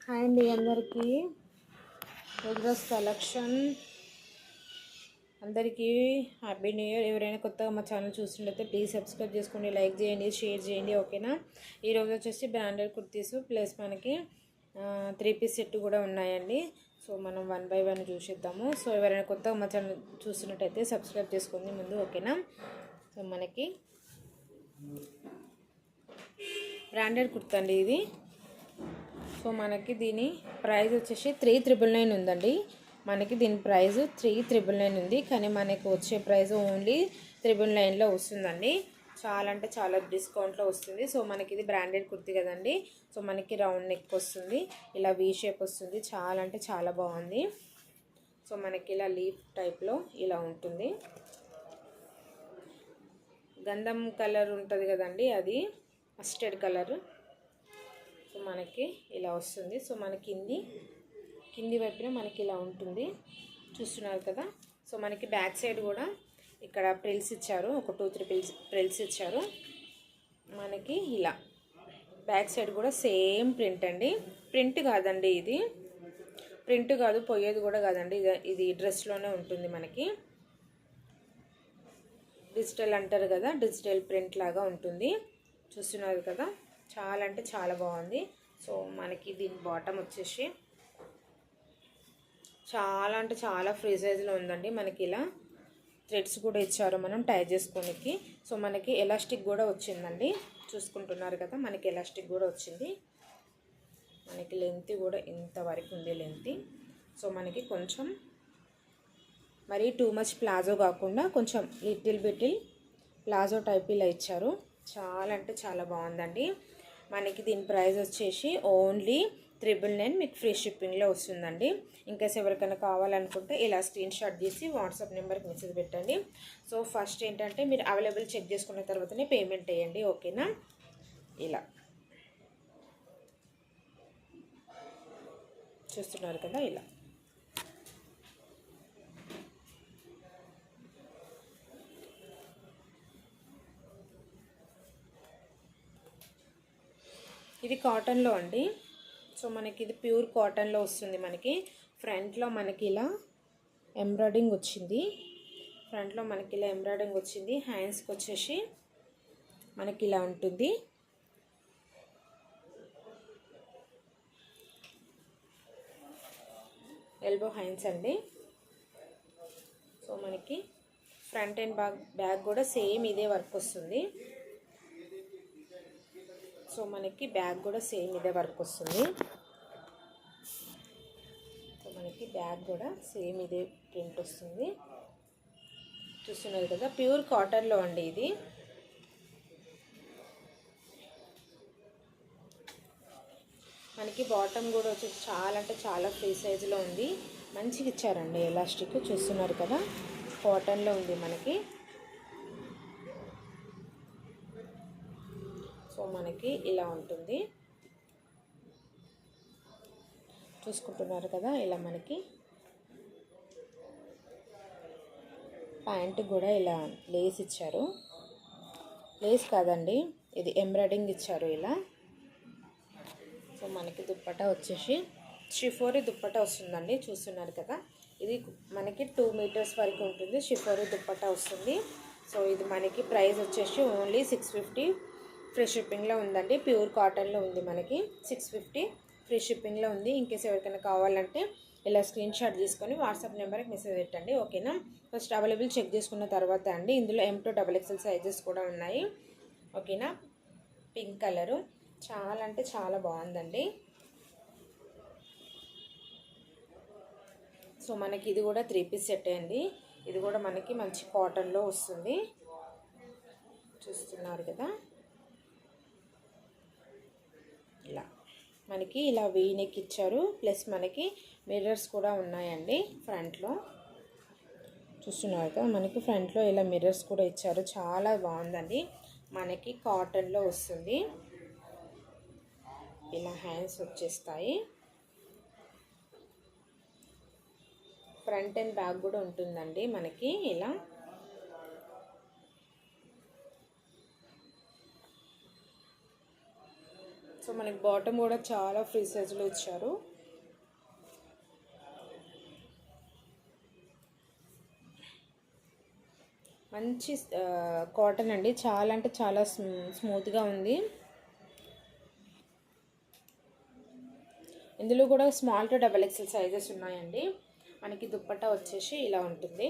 Hi అండి అందరికీ. రుద్రస్ collection అందరికీ హ్యాపీ న్యూ ఇయర్. ఎవరైనా కొత్తగా మా ఛానల్ చూస్తుంటే ప్లీజ్ సబ్స్క్రైబ్ చేసుకోండి, లైక్ చేయండి, షేర్ చేయండి. ఓకేనా. ఈరోజు వచ్చేసి బ్రాండెడ్ కుర్తీస్ ప్లస్ మనకి 3 పీస్ సెట్ కూడా ఉన్నాయండి. సో మనం 1 బై 1 చూసిద్దాము. సో ఎవరైనా కొత్తగా మా ఛానల్ చూస్తున్నట్టయితే సబ్స్క్రైబ్ చేసుకోండి ముందు. ఓకేనా. సో మనకి బ్రాండెడ్ కుర్తా అండి ఇది. సో మనకి దీని ప్రైస్ వచ్చేసి 3,999 ఉందండి. మనకి దీని ప్రైస్ 3,999 ఉంది, కానీ మనకి వచ్చే ప్రైస్ ఓన్లీ 999లో వస్తుందండి. చాలా అంటే చాలా డిస్కౌంట్లో వస్తుంది. సో మనకి ఇది బ్రాండెడ్ కుర్తీ కదండి. సో మనకి రౌండ్ నెక్ వస్తుంది, ఇలా వీ షేప్ వస్తుంది. చాలా అంటే చాలా బాగుంది. సో మనకి ఇలా లీఫ్ టైప్లో ఇలా ఉంటుంది. గంధం కలర్ ఉంటుంది కదండి, అది మస్టర్డ్ కలర్. సో మనకి ఇలా వస్తుంది. సో మన కింది వైపున మనకి ఇలా ఉంటుంది, చూస్తున్నారు కదా. సో మనకి బ్యాక్ సైడ్ కూడా ఇక్కడ ప్రిల్స్ ఇచ్చారు, ఒక 2-3 ప్రిల్స్ ఇచ్చారు మనకి. ఇలా బ్యాక్ సైడ్ కూడా సేమ్ ప్రింట్ అండి. ప్రింట్ కాదండి ఇది, ప్రింట్ కాదు, పోయేది కూడా కాదండి. ఇది డ్రెస్లోనే ఉంటుంది మనకి. డిజిటల్ అంటారు కదా, డిజిటల్ ప్రింట్ లాగా ఉంటుంది, చూస్తున్నారు కదా. చాలా అంటే చాలా బాగుంది. సో మనకి దీని బాటమ్ వచ్చేసి చాలా అంటే చాలా ఫ్రీ సైజులో ఉందండి. మనకి ఇలా థ్రెడ్స్ కూడా ఇచ్చారు మనం టై చేసుకోనికి. సో మనకి ఎలాస్టిక్ కూడా వచ్చిందండి, చూసుకుంటున్నారు కదా. మనకి ఎలాస్టిక్ కూడా వచ్చింది. మనకి లెంత్ కూడా ఇంతవరకు ఉంది లెంత్. సో మనకి కొంచెం మరీ టూ మచ్ ప్లాజో కాకుండా కొంచెం లిటిల్ బిటిల్ ప్లాజో టైప్ ఇలా ఇచ్చారు. చాలా అంటే చాలా బాగుందండి. మనకి దీని ప్రైస్ వచ్చేసి ఓన్లీ 999, మీకు ఫ్రీ షిప్పింగ్లో వస్తుందండి. ఇంకేస్ ఎవరికైనా కావాలనుకుంటే ఇలా స్క్రీన్ షాట్ తీసి వాట్సాప్ నెంబర్కి మెసేజ్ పెట్టండి. సో ఫస్ట్ ఏంటంటే మీరు అవైలబుల్ చెక్ చేసుకున్న తర్వాతనే పేమెంట్ వేయండి. ఓకేనా. ఇలా చూస్తున్నారు కదా. ఇలా ఇది కాటన్లో అండి. సో మనకి ఇది ప్యూర్ కాటన్లో వస్తుంది. మనకి ఫ్రంట్లో మనకి ఇలా ఎంబ్రాయిడింగ్ వచ్చింది. ఫ్రంట్లో మనకి ఇలా ఎంబ్రాయిడింగ్ వచ్చింది. హ్యాండ్స్కి వచ్చేసి మనకి ఇలా ఉంటుంది. ఎల్బో హ్యాండ్స్ అండి. సో మనకి ఫ్రంట్ అండ్ బ్యాక్ కూడా సేమ్ ఇదే వర్క్ వస్తుంది. సో మనకి బ్యాగ్ కూడా సేమ్ ఇదే వర్క్ వస్తుంది. సో మనకి బ్యాగ్ కూడా సేమ్ ఇదే ప్రింట్ వస్తుంది, చూస్తున్నారు కదా. ప్యూర్ కాటన్లో అండి ఇది. మనకి బాటమ్ కూడా వచ్చేసి చాలా అంటే చాలా ఫ్రీ సైజులో ఉంది. మంచిగా ఇచ్చారండి ఎలాస్టిక్, చూస్తున్నారు కదా. కాటన్లో ఉంది మనకి. సో మనకి ఇలా ఉంటుంది, చూసుకుంటున్నారు కదా. ఇలా మనకి ప్యాంట్ కూడా ఇలా లేస్ ఇచ్చారు. లేస్ కాదండి, ఇది ఎంబ్రాయిడింగ్ ఇచ్చారు ఇలా. సో మనకి దుప్పటా వచ్చేసి షిఫోరీ దుప్పటా వస్తుందండి, చూస్తున్నారు కదా. ఇది మనకి 2 మీటర్స్ వరకు ఉంటుంది. షిఫోరీ దుప్పటా వస్తుంది. సో ఇది మనకి ప్రైస్ వచ్చేసి ఓన్లీ 650 ఫ్రీ షిప్పింగ్లో ఉందండి. ప్యూర్ కాటన్లో ఉంది మనకి. 650 ఫ్రీ షిప్పింగ్లో ఉంది. ఇంకేస్ ఎవరికైనా కావాలంటే ఇలా స్క్రీన్ షాట్ తీసుకొని వాట్సాప్ నెంబర్కి మెసేజ్ పెట్టండి. ఓకేనా. ఫస్ట్ అవైలబుల్ చెక్ చేసుకున్న తర్వాత అండి. ఇందులో M2 XXL సైజెస్ కూడా ఉన్నాయి. ఓకేనా. పింక్ కలరు చాలా అంటే చాలా బాగుందండి. సో మనకి ఇది కూడా 3 పీస్ సెట్ అండి. ఇది కూడా మనకి మంచి కాటన్లో వస్తుంది, చూస్తున్నారు కదా. ఇలా మనకి ఇలా వీ నెక్ ఇచ్చారు, ప్లస్ మనకి మిర్రర్స్ కూడా ఉన్నాయండి ఫ్రంట్లో, చూస్తున్నారు కదా. మనకి ఫ్రంట్లో ఇలా మిర్రర్స్ కూడా ఇచ్చారు. చాలా బాగుందండి. మనకి కాటన్లో వస్తుంది. ఇలా హ్యాండ్స్ వచ్చేస్తాయి. ఫ్రంట్ అండ్ బ్యాక్ కూడా ఉంటుందండి మనకి ఇలా. సో మనకి బాటమ్ కూడా చాలా ఫ్రీ సైజులో ఇచ్చారు. మంచి కాటన్ అండి, చాలా అంటే చాలా స్మూత్గా ఉంది. ఇందులో కూడా small to double XL sizes ఉన్నాయండి. మనకి దుప్పట్టా వచ్చేసి ఇలా ఉంటుంది.